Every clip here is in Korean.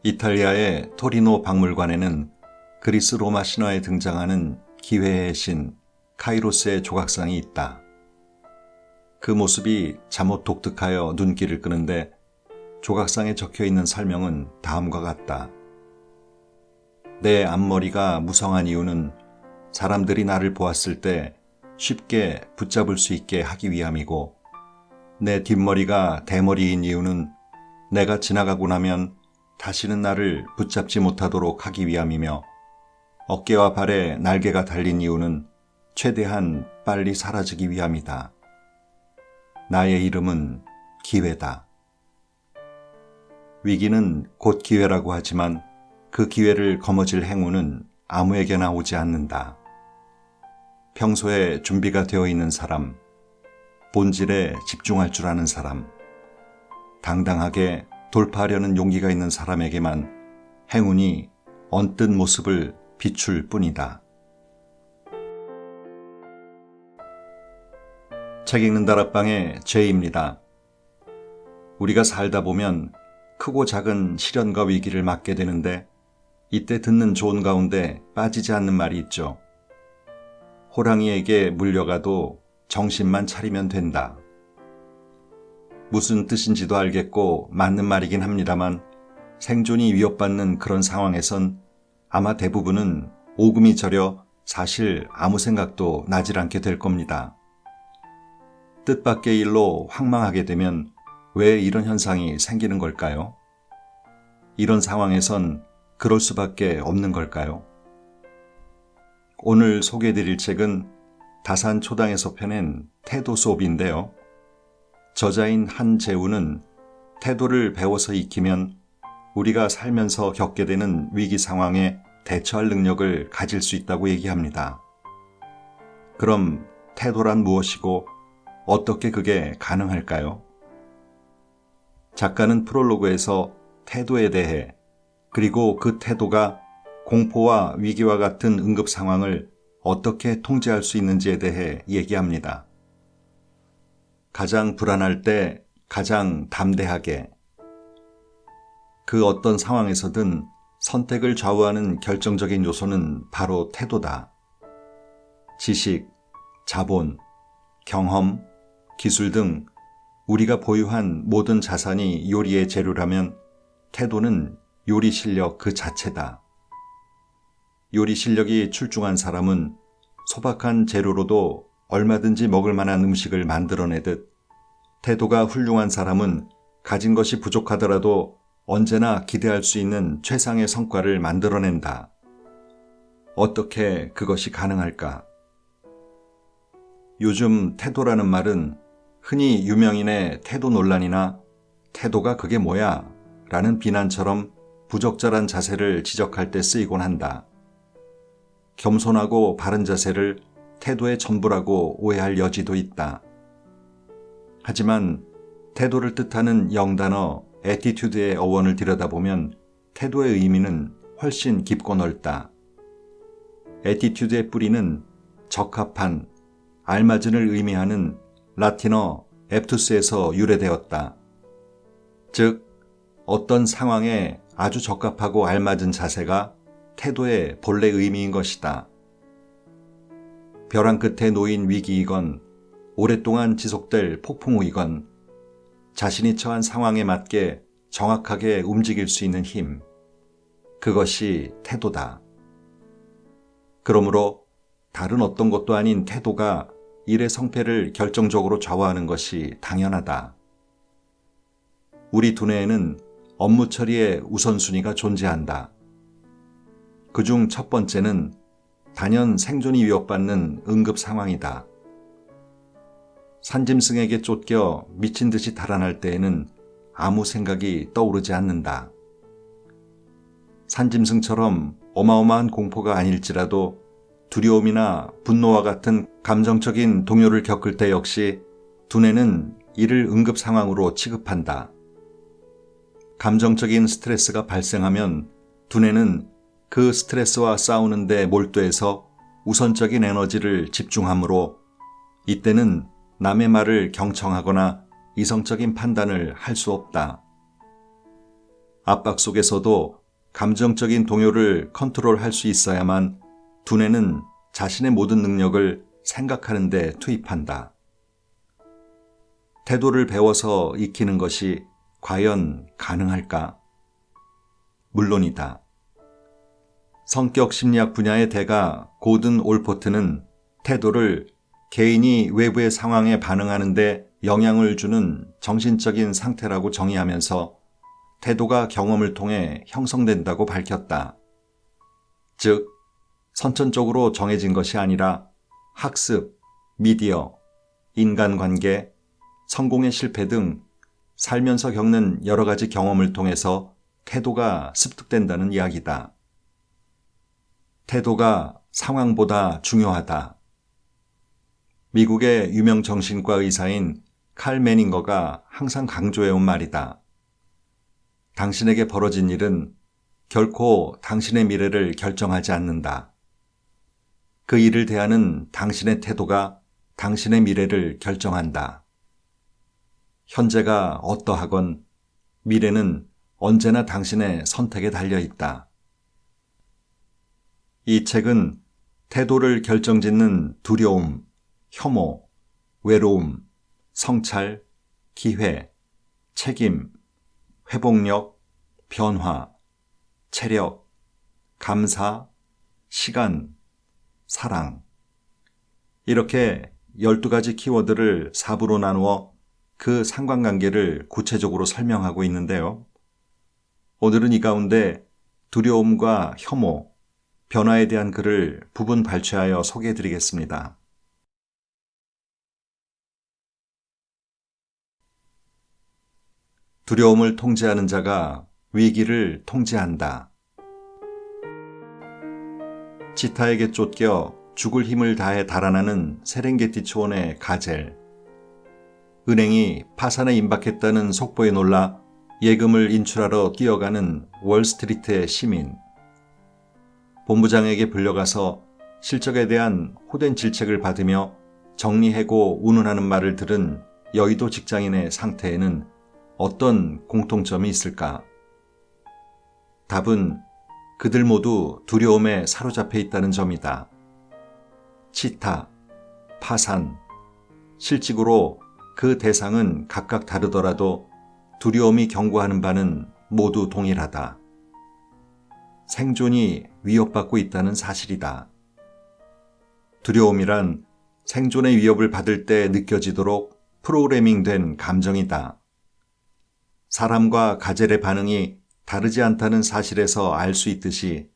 이탈리아의 토리노 박물관에는 그리스 로마 신화에 등장하는 기회의 신 카이로스의 조각상이 있다. 그 모습이 잠옷 독특하여 눈길을 끄는데 조각상에 적혀있는 설명은 다음과 같다. 내 앞머리가 무성한 이유는 사람들이 나를 보았을 때 쉽게 붙잡을 수 있게 하기 위함이고, 내 뒷머리가 대머리인 이유는 내가 지나가고 나면 다시는 나를 붙잡지 못하도록 하기 위함이며, 어깨와 발에 날개가 달린 이유는 최대한 빨리 사라지기 위함이다. 나의 이름은 기회다. 위기는 곧 기회라고 하지만 그 기회를 거머쥘 행운은 아무에게나 오지 않는다. 평소에 준비가 되어 있는 사람, 본질에 집중할 줄 아는 사람, 당당하게 돌파하려는 용기가 있는 사람에게만 행운이 언뜻 모습을 비출 뿐이다. 책 읽는 다락방의 제이입니다. 우리가 살다 보면 크고 작은 시련과 위기를 맞게 되는데 이때 듣는 조언 가운데 빠지지 않는 말이 있죠. 호랑이에게 물려가도 정신만 차리면 된다. 무슨 뜻인지도 알겠고 맞는 말이긴 합니다만 생존이 위협받는 그런 상황에선 아마 대부분은 오금이 저려 사실 아무 생각도 나질 않게 될 겁니다. 뜻밖의 일로 황망하게 되면 왜 이런 현상이 생기는 걸까요? 이런 상황에선 그럴 수밖에 없는 걸까요? 오늘 소개해드릴 책은 다산 초당에서 펴낸 태도 수업인데요. 저자인 한재우는 태도를 배워서 익히면 우리가 살면서 겪게 되는 위기 상황에 대처할 능력을 가질 수 있다고 얘기합니다. 그럼 태도란 무엇이고 어떻게 그게 가능할까요? 작가는 프롤로그에서 태도에 대해, 그리고 그 태도가 공포와 위기와 같은 응급 상황을 어떻게 통제할 수 있는지에 대해 얘기합니다. 가장 불안할 때 가장 담대하게, 그 어떤 상황에서든 선택을 좌우하는 결정적인 요소는 바로 태도다. 지식, 자본, 경험, 기술 등 우리가 보유한 모든 자산이 요리의 재료라면 태도는 요리 실력 그 자체다. 요리 실력이 출중한 사람은 소박한 재료로도 얼마든지 먹을 만한 음식을 만들어내듯, 태도가 훌륭한 사람은 가진 것이 부족하더라도 언제나 기대할 수 있는 최상의 성과를 만들어낸다. 어떻게 그것이 가능할까? 요즘 태도라는 말은 흔히 유명인의 태도 논란이나 태도가 그게 뭐야? 라는 비난처럼 부적절한 자세를 지적할 때 쓰이곤 한다. 겸손하고 바른 자세를 태도의 전부라고 오해할 여지도 있다. 하지만 태도를 뜻하는 영단어 애티튜드의 어원을 들여다보면 태도의 의미는 훨씬 깊고 넓다. 애티튜드의 뿌리는 적합한, 알맞은을 의미하는 라틴어 앱투스에서 유래되었다. 즉, 어떤 상황에 아주 적합하고 알맞은 자세가 태도의 본래 의미인 것이다. 벼랑 끝에 놓인 위기이건, 오랫동안 지속될 폭풍우이건, 자신이 처한 상황에 맞게 정확하게 움직일 수 있는 힘, 그것이 태도다. 그러므로 다른 어떤 것도 아닌 태도가 일의 성패를 결정적으로 좌우하는 것이 당연하다. 우리 두뇌에는 업무 처리의 우선순위가 존재한다. 그중 첫 번째는 단연 생존이 위협받는 응급 상황이다. 산짐승에게 쫓겨 미친 듯이 달아날 때에는 아무 생각이 떠오르지 않는다. 산짐승처럼 어마어마한 공포가 아닐지라도 두려움이나 분노와 같은 감정적인 동요를 겪을 때 역시 두뇌는 이를 응급 상황으로 취급한다. 감정적인 스트레스가 발생하면 두뇌는 그 스트레스와 싸우는 데 몰두해서 우선적인 에너지를 집중하므로 이때는 남의 말을 경청하거나 이성적인 판단을 할 수 없다. 압박 속에서도 감정적인 동요를 컨트롤할 수 있어야만 두뇌는 자신의 모든 능력을 생각하는 데 투입한다. 태도를 배워서 익히는 것이 과연 가능할까? 물론이다. 성격 심리학 분야의 대가 고든 올포트는 태도를 개인이 외부의 상황에 반응하는 데 영향을 주는 정신적인 상태라고 정의하면서 태도가 경험을 통해 형성된다고 밝혔다. 즉, 선천적으로 정해진 것이 아니라 학습, 미디어, 인간관계, 성공의 실패 등 살면서 겪는 여러 가지 경험을 통해서 태도가 습득된다는 이야기다. 태도가 상황보다 중요하다. 미국의 유명 정신과 의사인 칼 매닝거가 항상 강조해온 말이다. 당신에게 벌어진 일은 결코 당신의 미래를 결정하지 않는다. 그 일을 대하는 당신의 태도가 당신의 미래를 결정한다. 현재가 어떠하건 미래는 언제나 당신의 선택에 달려 있다. 이 책은 태도를 결정짓는 두려움, 혐오, 외로움, 성찰, 기회, 책임, 회복력, 변화, 체력, 감사, 시간, 사랑 이렇게 12가지 키워드를 4부로 나누어 그 상관관계를 구체적으로 설명하고 있는데요. 오늘은 이 가운데 두려움과 혐오, 변화에 대한 글을 부분 발췌하여 소개해드리겠습니다. 두려움을 통제하는 자가 위기를 통제한다. 치타에게 쫓겨 죽을 힘을 다해 달아나는 세렝게티 초원의 가젤. 은행이 파산에 임박했다는 속보에 놀라 예금을 인출하러 뛰어가는 월스트리트의 시민. 본부장에게 불려가서 실적에 대한 호된 질책을 받으며 정리해고 운운하는 말을 들은 여의도 직장인의 상태에는 어떤 공통점이 있을까? 답은 그들 모두 두려움에 사로잡혀 있다는 점이다. 치타, 파산, 실직으로 그 대상은 각각 다르더라도 두려움이 경고하는 바는 모두 동일하다. 생존이 위협받고 있다는 사실이다. 두려움이란 생존의 위협을 받을 때 느껴지도록 프로그래밍된 감정이다. 사람과 가젤의 반응이 다르지 않다는 사실에서 알 수 있듯이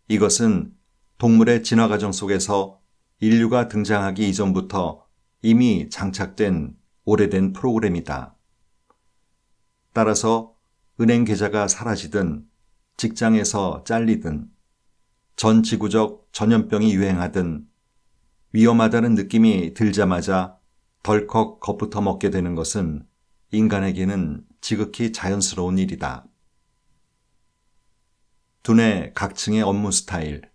이것은 동물의 진화 과정 속에서 인류가 등장하기 이전부터 이미 장착된 오래된 프로그램이다. 따라서 은행 계좌가 사라지든 직장에서 잘리든 전 지구적 전염병이 유행하든 위험하다는 느낌이 들자마자 덜컥 겁부터 먹게 되는 것은 인간에게는 지극히 자연스러운 일이다. 두뇌 각층의 업무 스타일.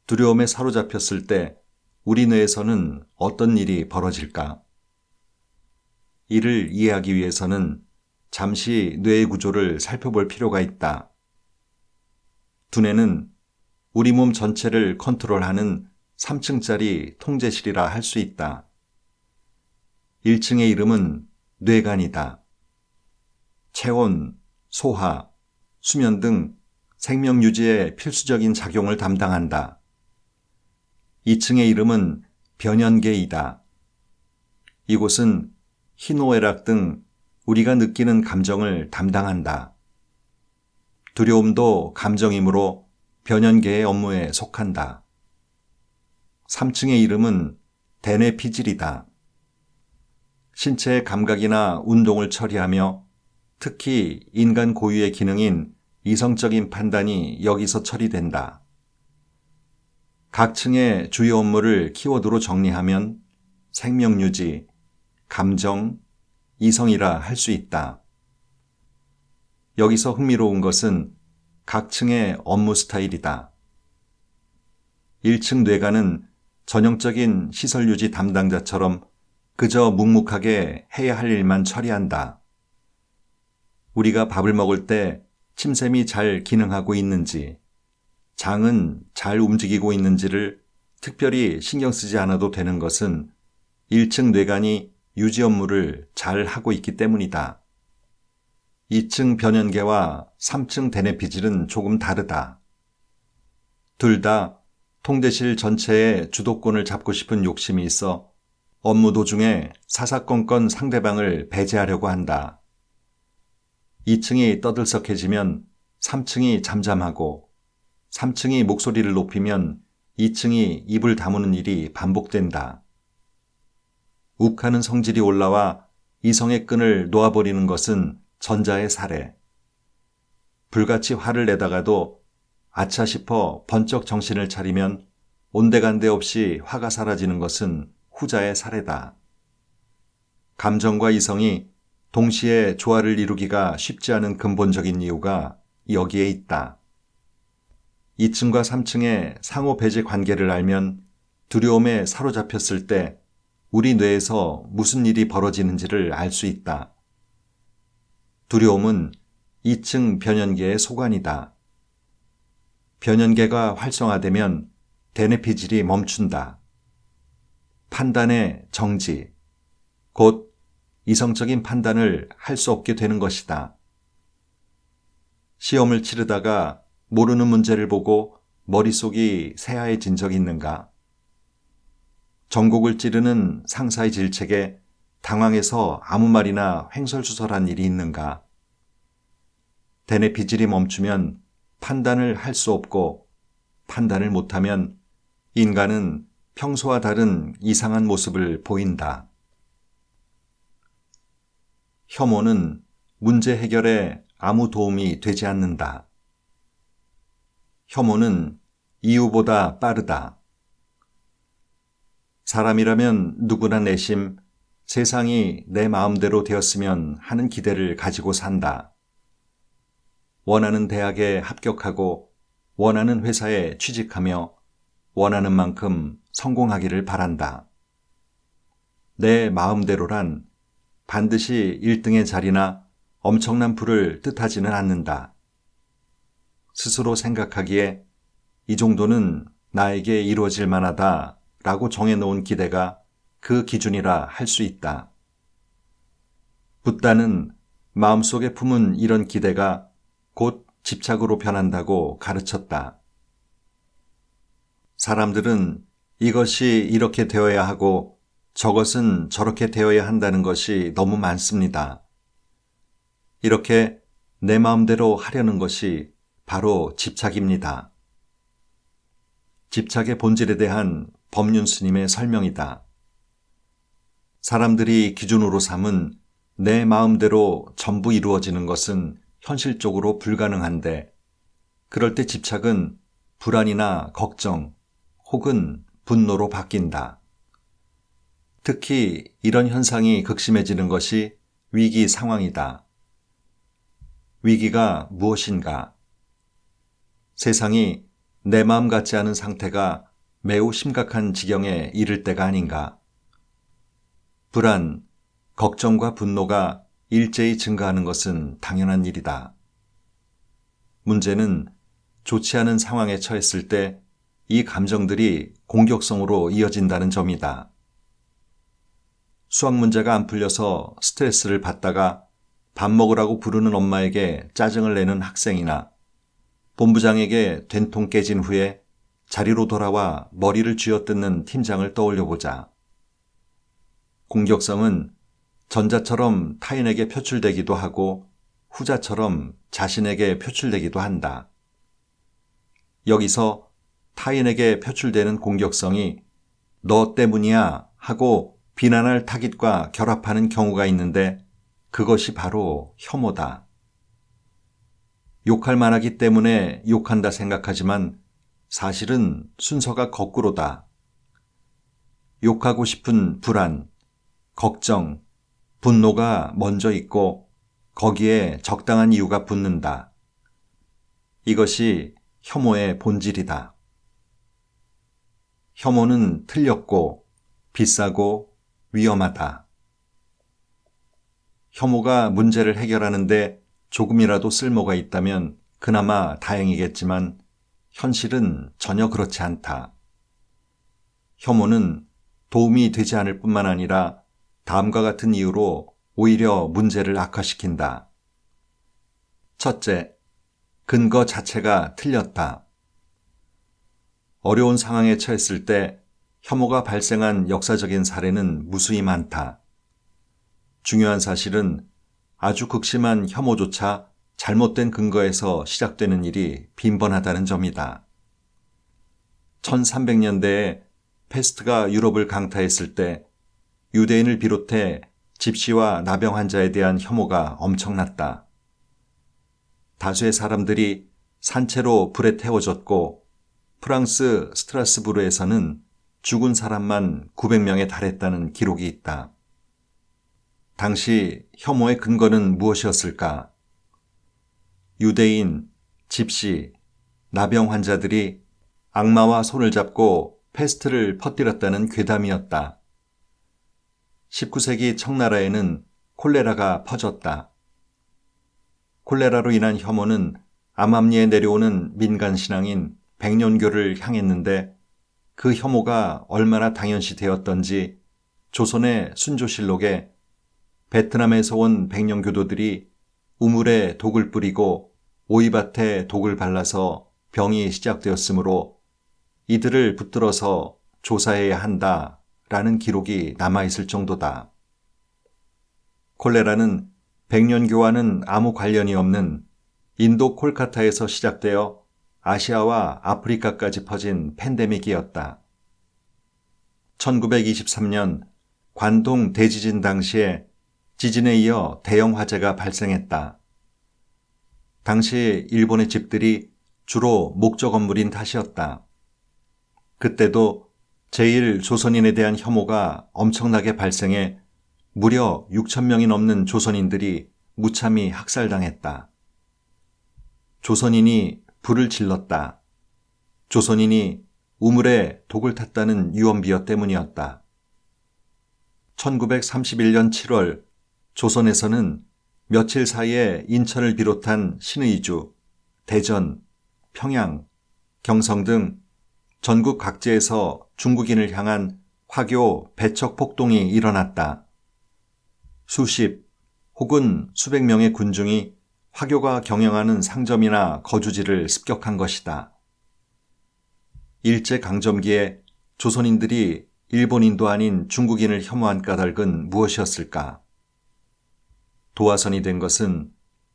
두려움에 사로잡혔을 때 우리 뇌에서는 어떤 일이 벌어질까? 이를 이해하기 위해서는 잠시 뇌의 구조를 살펴볼 필요가 있다. 두뇌는 우리 몸 전체를 컨트롤하는 3층짜리 통제실이라 할 수 있다. 1층의 이름은 뇌간이다. 체온, 소화, 수면 등 생명 유지에 필수적인 작용을 담당한다. 2층의 이름은 변연계이다. 이곳은 희노애락 등 우리가 느끼는 감정을 담당한다. 두려움도 감정이므로 변연계의 업무에 속한다. 3층의 이름은 대뇌피질이다. 신체의 감각이나 운동을 처리하며 특히 인간 고유의 기능인 이성적인 판단이 여기서 처리된다. 각 층의 주요 업무를 키워드로 정리하면 생명유지, 감정, 이성이라 할 수 있다. 여기서 흥미로운 것은 각 층의 업무 스타일이다. 1층 뇌관은 전형적인 시설유지 담당자처럼 그저 묵묵하게 해야 할 일만 처리한다. 우리가 밥을 먹을 때 침샘이 잘 기능하고 있는지, 장은 잘 움직이고 있는지를 특별히 신경 쓰지 않아도 되는 것은 1층 뇌관이 유지 업무를 잘 하고 있기 때문이다. 2층 변연계와 3층 대뇌피질은 조금 다르다. 둘 다 통대실 전체의 주도권을 잡고 싶은 욕심이 있어 업무 도중에 사사건건 상대방을 배제하려고 한다. 2층이 떠들썩해지면 3층이 잠잠하고 3층이 목소리를 높이면 2층이 입을 다무는 일이 반복된다. 욱하는 성질이 올라와 이성의 끈을 놓아버리는 것은 전자의 사례. 불같이 화를 내다가도 아차 싶어 번쩍 정신을 차리면 온데간데 없이 화가 사라지는 것은 후자의 사례다. 감정과 이성이 동시에 조화를 이루기가 쉽지 않은 근본적인 이유가 여기에 있다. 2층과 3층의 상호 배제 관계를 알면 두려움에 사로잡혔을 때 우리 뇌에서 무슨 일이 벌어지는지를 알 수 있다. 두려움은 2층 변연계의 소관이다. 변연계가 활성화되면 대뇌피질이 멈춘다. 판단의 정지, 곧 이성적인 판단을 할 수 없게 되는 것이다. 시험을 치르다가 모르는 문제를 보고 머릿속이 새하얘진 적 있는가? 전곡을 찌르는 상사의 질책에 당황해서 아무 말이나 횡설수설한 일이 있는가? 대뇌피질이 멈추면 판단을 할 수 없고 판단을 못하면 인간은 평소와 다른 이상한 모습을 보인다. 혐오는 문제 해결에 아무 도움이 되지 않는다. 혐오는 이유보다 빠르다. 사람이라면 누구나 내심 세상이 내 마음대로 되었으면 하는 기대를 가지고 산다. 원하는 대학에 합격하고 원하는 회사에 취직하며 원하는 만큼 성공하기를 바란다. 내 마음대로란 반드시 1등의 자리나 엄청난 부를 뜻하지는 않는다. 스스로 생각하기에 이 정도는 나에게 이루어질 만하다 라고 정해놓은 기대가 그 기준이라 할 수 있다. 붓다는 마음속에 품은 이런 기대가 곧 집착으로 변한다고 가르쳤다. 사람들은 이것이 이렇게 되어야 하고 저것은 저렇게 되어야 한다는 것이 너무 많습니다. 이렇게 내 마음대로 하려는 것이 바로 집착입니다. 집착의 본질에 대한 법륜 스님의 설명이다. 사람들이 기준으로 삼은 내 마음대로 전부 이루어지는 것은 현실적으로 불가능한데 그럴 때 집착은 불안이나 걱정 혹은 분노로 바뀐다. 특히 이런 현상이 극심해지는 것이 위기 상황이다. 위기가 무엇인가? 세상이 내 마음 같지 않은 상태가 매우 심각한 지경에 이를 때가 아닌가? 불안, 걱정과 분노가 일제히 증가하는 것은 당연한 일이다. 문제는 좋지 않은 상황에 처했을 때 이 감정들이 공격성으로 이어진다는 점이다. 수학 문제가 안 풀려서 스트레스를 받다가 밥 먹으라고 부르는 엄마에게 짜증을 내는 학생이나 본부장에게 된통 깨진 후에 자리로 돌아와 머리를 쥐어뜯는 팀장을 떠올려보자. 공격성은 전자처럼 타인에게 표출되기도 하고 후자처럼 자신에게 표출되기도 한다. 여기서 타인에게 표출되는 공격성이 너 때문이야 하고 비난할 타깃과 결합하는 경우가 있는데 그것이 바로 혐오다. 욕할 만하기 때문에 욕한다 생각하지만 사실은 순서가 거꾸로다. 욕하고 싶은 불안, 걱정, 분노가 먼저 있고 거기에 적당한 이유가 붙는다. 이것이 혐오의 본질이다. 혐오는 틀렸고 비싸고 위험하다. 혐오가 문제를 해결하는데 조금이라도 쓸모가 있다면 그나마 다행이겠지만 현실은 전혀 그렇지 않다. 혐오는 도움이 되지 않을 뿐만 아니라 다음과 같은 이유로 오히려 문제를 악화시킨다. 첫째, 근거 자체가 틀렸다. 어려운 상황에 처했을 때 혐오가 발생한 역사적인 사례는 무수히 많다. 중요한 사실은 아주 극심한 혐오조차 잘못된 근거에서 시작되는 일이 빈번하다는 점이다. 1300년대에 패스트가 유럽을 강타했을 때 유대인을 비롯해 집시와 나병 환자에 대한 혐오가 엄청났다. 다수의 사람들이 산채로 불에 태워졌고 프랑스 스트라스부르에서는 죽은 사람만 900명에 달했다는 기록이 있다. 당시 혐오의 근거는 무엇이었을까? 유대인, 집시, 나병 환자들이 악마와 손을 잡고 패스트를 퍼뜨렸다는 괴담이었다. 19세기 청나라에는 콜레라가 퍼졌다. 콜레라로 인한 혐오는 암암리에 내려오는 민간 신앙인 백년교를 향했는데 그 혐오가 얼마나 당연시되었던지 조선의 순조실록에 베트남에서 온 백년교도들이 우물에 독을 뿌리고 오이밭에 독을 발라서 병이 시작되었으므로 이들을 붙들어서 조사해야 한다라는 기록이 남아있을 정도다. 콜레라는 백년교와는 아무 관련이 없는 인도 콜카타에서 시작되어 아시아와 아프리카까지 퍼진 팬데믹이었다. 1923년 관동 대지진 당시에 지진에 이어 대형 화재가 발생했다. 당시 일본의 집들이 주로 목조 건물인 탓이었다. 그때도 제1조선인에 대한 혐오가 엄청나게 발생해 무려 6,000명이 넘는 조선인들이 무참히 학살당했다. 조선인이 불을 질렀다. 조선인이 우물에 독을 탔다는 유언비어 때문이었다. 1931년 7월 조선에서는 며칠 사이에 인천을 비롯한 신의주, 대전, 평양, 경성 등 전국 각지에서 중국인을 향한 화교 배척 폭동이 일어났다. 수십 혹은 수백 명의 군중이 화교가 경영하는 상점이나 거주지를 습격한 것이다. 일제강점기에 조선인들이 일본인도 아닌 중국인을 혐오한 까닭은 무엇이었을까? 도화선이 된 것은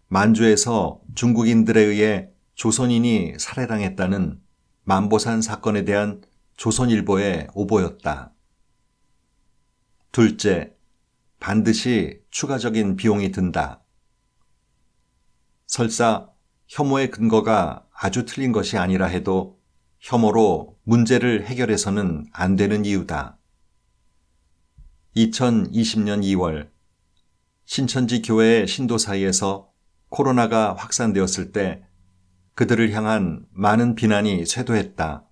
만주에서 중국인들에 의해 조선인이 살해당했다는 만보산 사건에 대한 조선일보의 오보였다. 둘째, 반드시 추가적인 비용이 든다. 설사 혐오의 근거가 아주 틀린 것이 아니라 해도 혐오로 문제를 해결해서는 안 되는 이유다. 2020년 2월 신천지 교회의 신도 사이에서 코로나가 확산되었을 때 그들을 향한 많은 비난이 쇄도했다.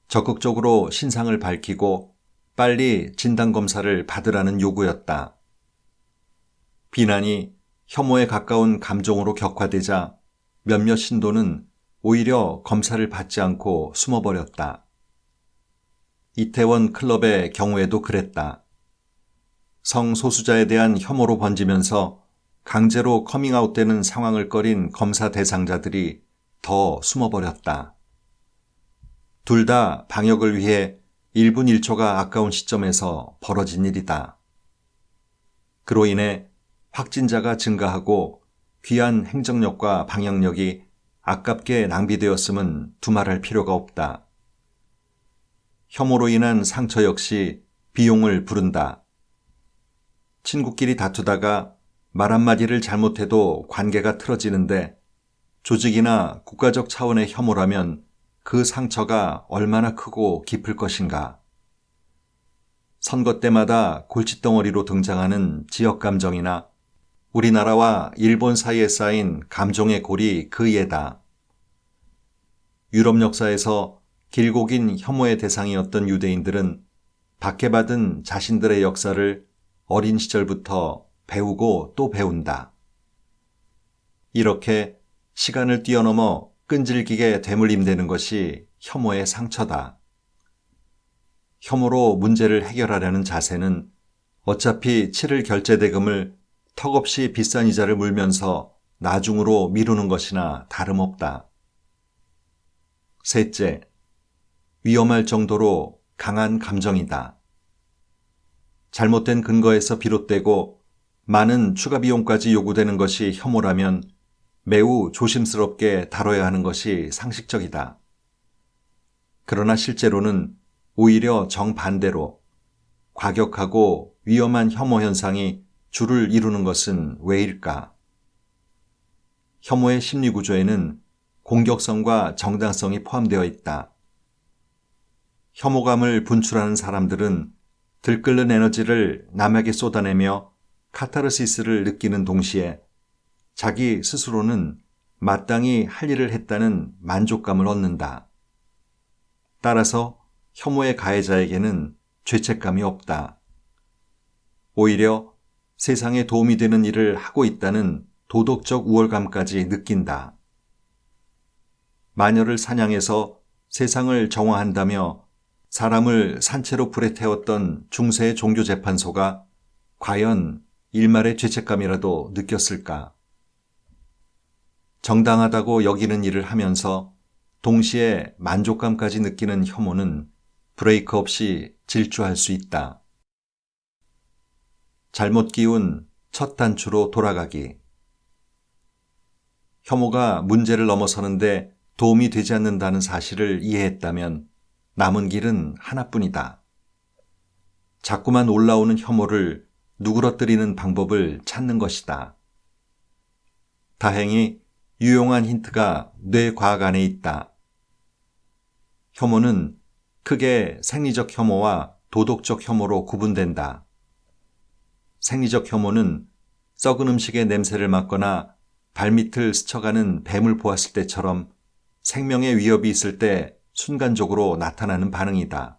적극적으로 신상을 밝히고 빨리 진단검사를 받으라는 요구였다. 비난이 혐오에 가까운 감정으로 격화되자 몇몇 신도는 오히려 검사를 받지 않고 숨어버렸다. 이태원 클럽의 경우에도 그랬다. 성소수자에 대한 혐오로 번지면서 강제로 커밍아웃되는 상황을 꺼린 검사 대상자들이 더 숨어버렸다. 둘 다 방역을 위해 1분 1초가 아까운 시점에서 벌어진 일이다. 그로 인해 확진자가 증가하고 귀한 행정력과 방역력이 아깝게 낭비되었음은 두말할 필요가 없다. 혐오로 인한 상처 역시 비용을 부른다. 친구끼리 다투다가 말 한마디를 잘못해도 관계가 틀어지는데 조직이나 국가적 차원의 혐오라면 그 상처가 얼마나 크고 깊을 것인가. 선거 때마다 골칫덩어리로 등장하는 지역 감정이나 우리나라와 일본 사이에 쌓인 감정의 골이 그 예다. 유럽 역사에서 길고 긴 혐오의 대상이었던 유대인들은 박해받은 자신들의 역사를 어린 시절부터 배우고 또 배운다. 이렇게 시간을 뛰어넘어 끈질기게 되물림되는 것이 혐오의 상처다. 혐오로 문제를 해결하려는 자세는 어차피 치를 결제대금을 턱없이 비싼 이자를 물면서 나중으로 미루는 것이나 다름없다. 셋째, 위험할 정도로 강한 감정이다. 잘못된 근거에서 비롯되고 많은 추가 비용까지 요구되는 것이 혐오라면 매우 조심스럽게 다뤄야 하는 것이 상식적이다. 그러나 실제로는 오히려 정반대로 과격하고 위험한 혐오 현상이 주를 이루는 것은 왜일까? 혐오의 심리 구조에는 공격성과 정당성이 포함되어 있다. 혐오감을 분출하는 사람들은 들끓는 에너지를 남에게 쏟아내며 카타르시스를 느끼는 동시에 자기 스스로는 마땅히 할 일을 했다는 만족감을 얻는다. 따라서 혐오의 가해자에게는 죄책감이 없다. 오히려 세상에 도움이 되는 일을 하고 있다는 도덕적 우월감까지 느낀다. 마녀를 사냥해서 세상을 정화한다며 사람을 산채로 불에 태웠던 중세의 종교재판소가 과연 일말의 죄책감이라도 느꼈을까? 정당하다고 여기는 일을 하면서 동시에 만족감까지 느끼는 혐오는 브레이크 없이 질주할 수 있다. 잘못 끼운 첫 단추로 돌아가기. 혐오가 문제를 넘어서는데 도움이 되지 않는다는 사실을 이해했다면 남은 길은 하나뿐이다. 자꾸만 올라오는 혐오를 누그러뜨리는 방법을 찾는 것이다. 다행히 유용한 힌트가 뇌과학 안에 있다. 혐오는 크게 생리적 혐오와 도덕적 혐오로 구분된다. 생리적 혐오는 썩은 음식의 냄새를 맡거나 발밑을 스쳐가는 뱀을 보았을 때처럼 생명의 위협이 있을 때 순간적으로 나타나는 반응이다.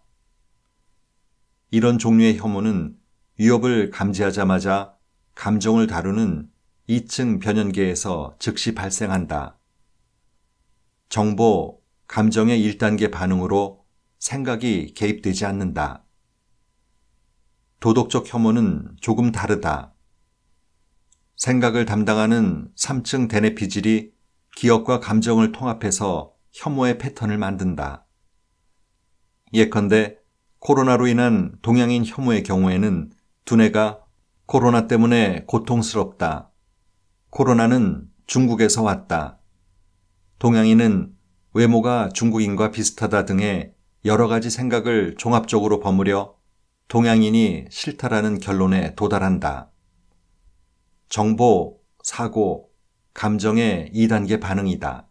이런 종류의 혐오는 위협을 감지하자마자 감정을 다루는 2층 변연계에서 즉시 발생한다. 정보, 감정의 1단계 반응으로 생각이 개입되지 않는다. 도덕적 혐오는 조금 다르다. 생각을 담당하는 3층 대뇌피질이 기억과 감정을 통합해서 혐오의 패턴을 만든다. 예컨대 코로나로 인한 동양인 혐오의 경우에는 두뇌가 코로나 때문에 고통스럽다. 코로나는 중국에서 왔다. 동양인은 외모가 중국인과 비슷하다 등의 여러 가지 생각을 종합적으로 버무려 동양인이 싫다라는 결론에 도달한다. 정보, 사고, 감정의 2단계 반응이다.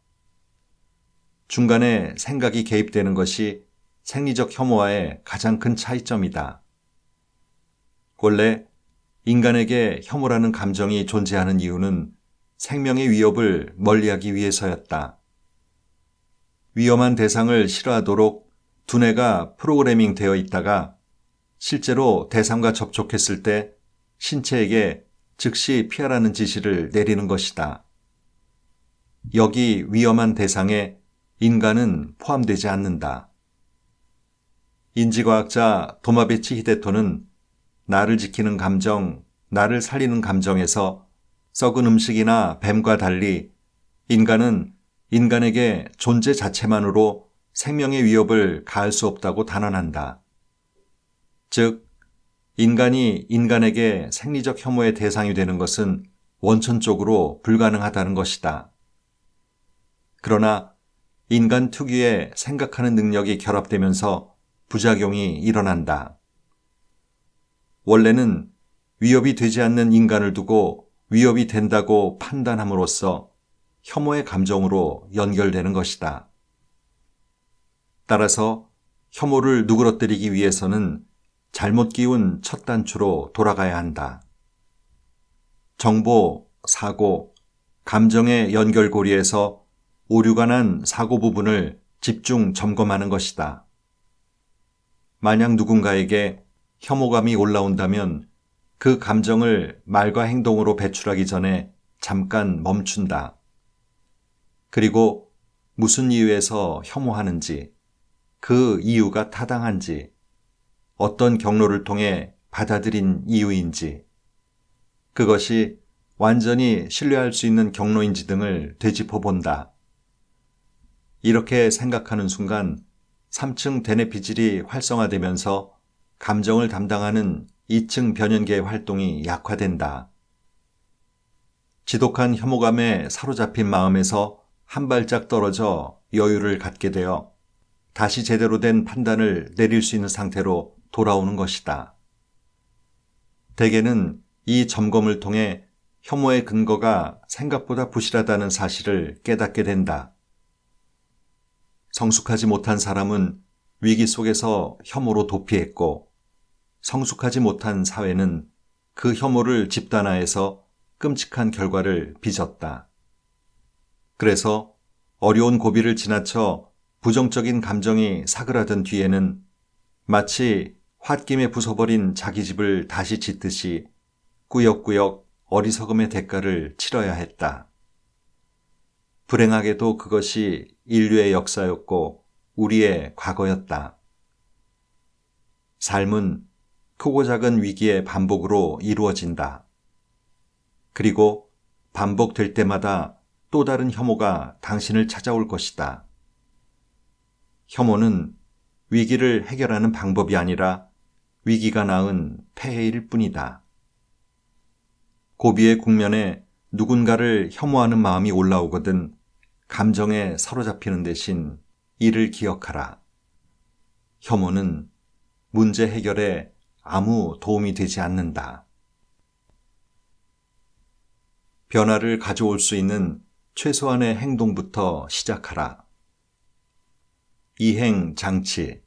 중간에 생각이 개입되는 것이 생리적 혐오와의 가장 큰 차이점이다. 원래 인간에게 혐오라는 감정이 존재하는 이유는 생명의 위협을 멀리하기 위해서였다. 위험한 대상을 싫어하도록 두뇌가 프로그래밍 되어 있다가 실제로 대상과 접촉했을 때 신체에게 즉시 피하라는 지시를 내리는 것이다. 여기 위험한 대상에 인간은 포함되지 않는다. 인지과학자 도마베치 히데토는 나를 지키는 감정, 나를 살리는 감정에서 썩은 음식이나 뱀과 달리 인간은 인간에게 존재 자체만으로 생명의 위협을 가할 수 없다고 단언한다. 즉, 인간이 인간에게 생리적 혐오의 대상이 되는 것은 원천적으로 불가능하다는 것이다. 그러나 인간 특유의 생각하는 능력이 결합되면서 부작용이 일어난다. 원래는 위협이 되지 않는 인간을 두고 위협이 된다고 판단함으로써 혐오의 감정으로 연결되는 것이다. 따라서 혐오를 누그러뜨리기 위해서는 잘못 끼운 첫 단추로 돌아가야 한다. 정보, 사고, 감정의 연결고리에서 오류가 난 사고 부분을 집중 점검하는 것이다. 만약 누군가에게 혐오감이 올라온다면 그 감정을 말과 행동으로 배출하기 전에 잠깐 멈춘다. 그리고 무슨 이유에서 혐오하는지, 그 이유가 타당한지, 어떤 경로를 통해 받아들인 이유인지, 그것이 완전히 신뢰할 수 있는 경로인지 등을 되짚어 본다. 이렇게 생각하는 순간 3층 대뇌피질이 활성화되면서 감정을 담당하는 2층 변연계의 활동이 약화된다. 지독한 혐오감에 사로잡힌 마음에서 한 발짝 떨어져 여유를 갖게 되어 다시 제대로 된 판단을 내릴 수 있는 상태로 돌아오는 것이다. 대개는 이 점검을 통해 혐오의 근거가 생각보다 부실하다는 사실을 깨닫게 된다. 성숙하지 못한 사람은 위기 속에서 혐오로 도피했고, 성숙하지 못한 사회는 그 혐오를 집단화해서 끔찍한 결과를 빚었다. 그래서 어려운 고비를 지나쳐 부정적인 감정이 사그라든 뒤에는 마치 홧김에 부숴버린 자기 집을 다시 짓듯이 꾸역꾸역 어리석음의 대가를 치러야 했다. 불행하게도 그것이 인류의 역사였고 우리의 과거였다. 삶은 크고 작은 위기의 반복으로 이루어진다. 그리고 반복될 때마다 또 다른 혐오가 당신을 찾아올 것이다. 혐오는 위기를 해결하는 방법이 아니라 위기가 낳은 폐해일 뿐이다. 고비의 국면에 누군가를 혐오하는 마음이 올라오거든 감정에 사로잡히는 대신 이를 기억하라. 혐오는 문제 해결에 아무 도움이 되지 않는다. 변화를 가져올 수 있는 최소한의 행동부터 시작하라. 이행 장치.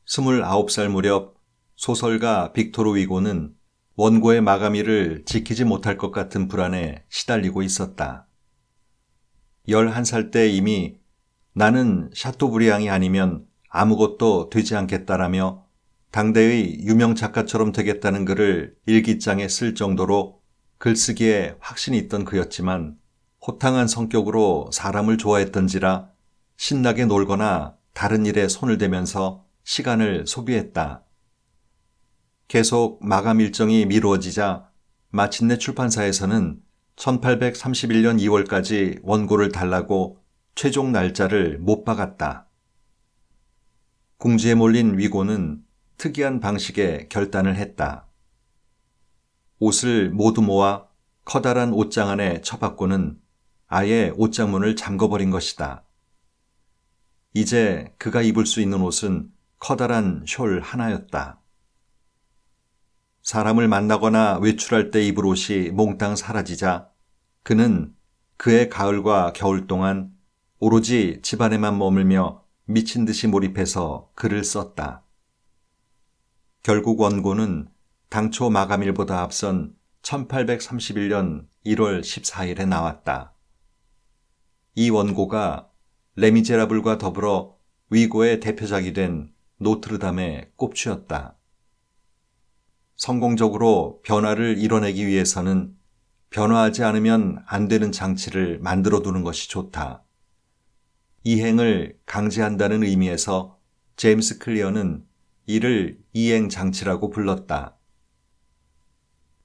29살 무렵 소설가 빅토르 위고는 원고의 마감일을 지키지 못할 것 같은 불안에 시달리고 있었다. 11살 때 이미 나는 샤토브리앙이 아니면 아무것도 되지 않겠다라며 당대의 유명 작가처럼 되겠다는 글을 일기장에 쓸 정도로 글쓰기에 확신이 있던 그였지만 호탕한 성격으로 사람을 좋아했던지라 신나게 놀거나 다른 일에 손을 대면서 시간을 소비했다. 계속 마감 일정이 미루어지자 마침내 출판사에서는 1831년 2월까지 원고를 달라고 최종 날짜를 못 박았다. 궁지에 몰린 위고는 특이한 방식의 결단을 했다. 옷을 모두 모아 커다란 옷장 안에 처박고는 아예 옷장문을 잠궈버린 것이다. 이제 그가 입을 수 있는 옷은 커다란 숄 하나였다. 사람을 만나거나 외출할 때 입을 옷이 몽땅 사라지자 그는 그의 가을과 겨울 동안 오로지 집안에만 머물며 미친 듯이 몰입해서 글을 썼다. 결국 원고는 당초 마감일보다 앞선 1831년 1월 14일에 나왔다. 이 원고가 레미제라블과 더불어 위고의 대표작이 된 노트르담의 꼽추였다. 성공적으로 변화를 이뤄내기 위해서는 변화하지 않으면 안 되는 장치를 만들어 두는 것이 좋다. 이행을 강제한다는 의미에서 제임스 클리어는 이를 이행장치라고 불렀다.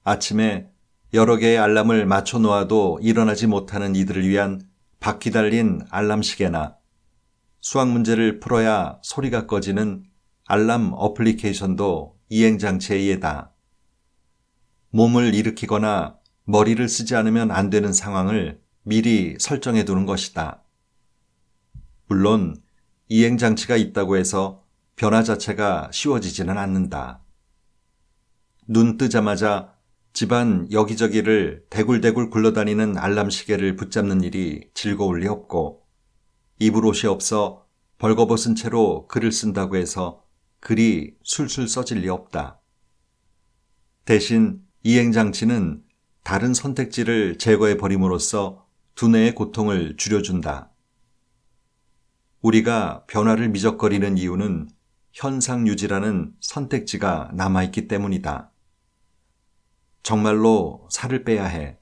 아침에 여러 개의 알람을 맞춰 놓아도 일어나지 못하는 이들을 위한 바퀴 달린 알람 시계나 수학 문제를 풀어야 소리가 꺼지는 알람 어플리케이션도 이행장치의 예다. 몸을 일으키거나 머리를 쓰지 않으면 안 되는 상황을 미리 설정해 두는 것이다. 물론 이행장치가 있다고 해서 변화 자체가 쉬워지지는 않는다. 눈 뜨자마자 집안 여기저기를 대굴대굴 굴러다니는 알람 시계를 붙잡는 일이 즐거울 리 없고 입을 옷이 없어 벌거벗은 채로 글을 쓴다고 해서 글이 술술 써질 리 없다. 대신 이행장치는 다른 선택지를 제거해 버림으로써 두뇌의 고통을 줄여준다. 우리가 변화를 미적거리는 이유는 현상 유지라는 선택지가 남아있기 때문이다. 정말로 살을 빼야 해.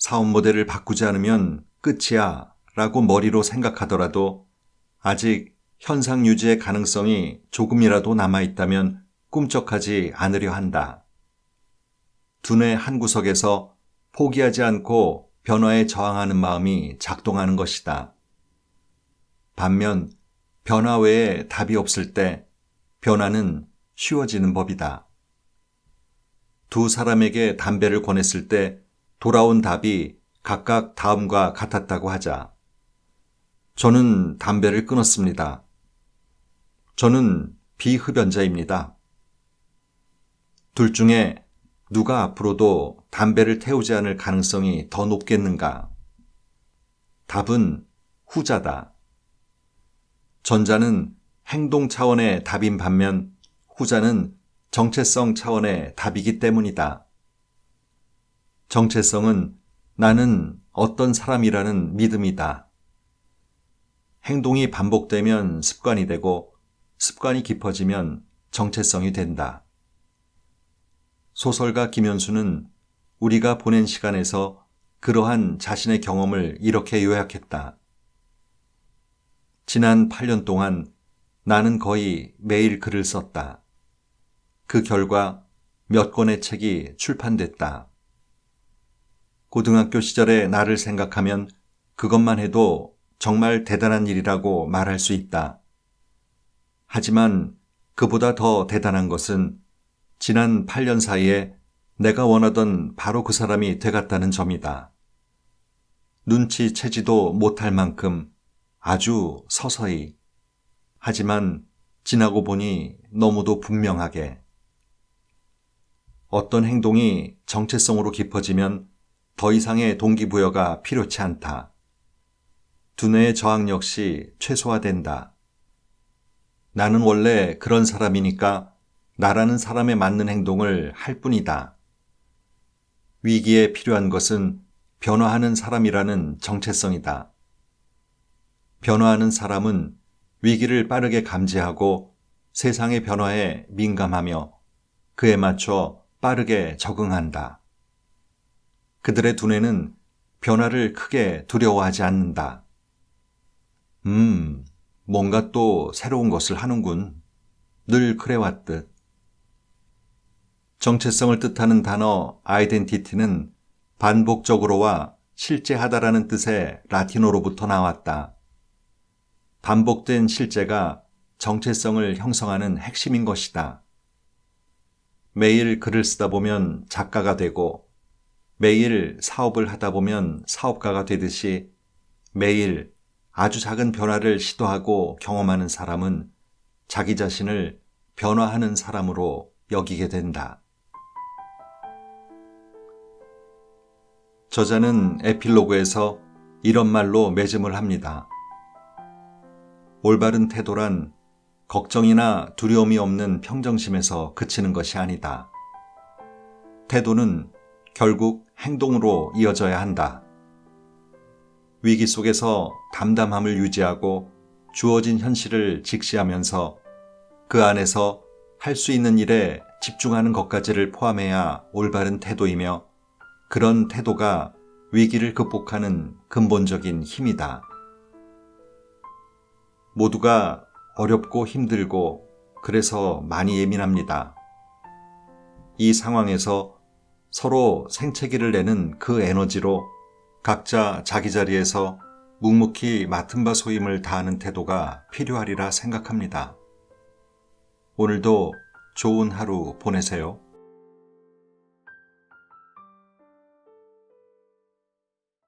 사업 모델을 바꾸지 않으면 끝이야 라고 머리로 생각하더라도 아직 현상 유지의 가능성이 조금이라도 남아있다면 꿈쩍하지 않으려 한다. 두뇌 한 구석에서 포기하지 않고 변화에 저항하는 마음이 작동하는 것이다. 반면 변화 외에 답이 없을 때 변화는 쉬워지는 법이다. 두 사람에게 담배를 권했을 때 돌아온 답이 각각 다음과 같았다고 하자. 저는 담배를 끊었습니다. 저는 비흡연자입니다. 둘 중에 누가 앞으로도 담배를 태우지 않을 가능성이 더 높겠는가? 답은 후자다. 전자는 행동 차원의 답인 반면 후자는 정체성 차원의 답이기 때문이다. 정체성은 나는 어떤 사람이라는 믿음이다. 행동이 반복되면 습관이 되고 습관이 깊어지면 정체성이 된다. 소설가 김현수는 우리가 보낸 시간에서 그러한 자신의 경험을 이렇게 요약했다. 지난 8년 동안 나는 거의 매일 글을 썼다. 그 결과 몇 권의 책이 출판됐다. 고등학교 시절의 나를 생각하면 그것만 해도 정말 대단한 일이라고 말할 수 있다. 하지만 그보다 더 대단한 것은 지난 8년 사이에 내가 원하던 바로 그 사람이 돼갔다는 점이다. 눈치채지도 못할 만큼 아주 서서히, 하지만 지나고 보니 너무도 분명하게. 어떤 행동이 정체성으로 깊어지면 더 이상의 동기부여가 필요치 않다. 두뇌의 저항 역시 최소화된다. 나는 원래 그런 사람이니까 나라는 사람에 맞는 행동을 할 뿐이다. 위기에 필요한 것은 변화하는 사람이라는 정체성이다. 변화하는 사람은 위기를 빠르게 감지하고 세상의 변화에 민감하며 그에 맞춰 빠르게 적응한다. 그들의 두뇌는 변화를 크게 두려워하지 않는다. 뭔가 또 새로운 것을 하는군. 늘 그래왔듯. 정체성을 뜻하는 단어 아이덴티티는 반복적으로와 실제하다라는 뜻의 라틴어로부터 나왔다. 반복된 실제가 정체성을 형성하는 핵심인 것이다. 매일 글을 쓰다 보면 작가가 되고 매일 사업을 하다 보면 사업가가 되듯이 매일 아주 작은 변화를 시도하고 경험하는 사람은 자기 자신을 변화하는 사람으로 여기게 된다. 저자는 에필로그에서 이런 말로 매짐을 합니다. 올바른 태도란 걱정이나 두려움이 없는 평정심에서 그치는 것이 아니다. 태도는 결국 행동으로 이어져야 한다. 위기 속에서 담담함을 유지하고 주어진 현실을 직시하면서 그 안에서 할 수 있는 일에 집중하는 것까지를 포함해야 올바른 태도이며 그런 태도가 위기를 극복하는 근본적인 힘이다. 모두가 어렵고 힘들고 그래서 많이 예민합니다. 이 상황에서 서로 생채기를 내는 그 에너지로 각자 자기 자리에서 묵묵히 맡은 바 소임을 다하는 태도가 필요하리라 생각합니다. 오늘도 좋은 하루 보내세요.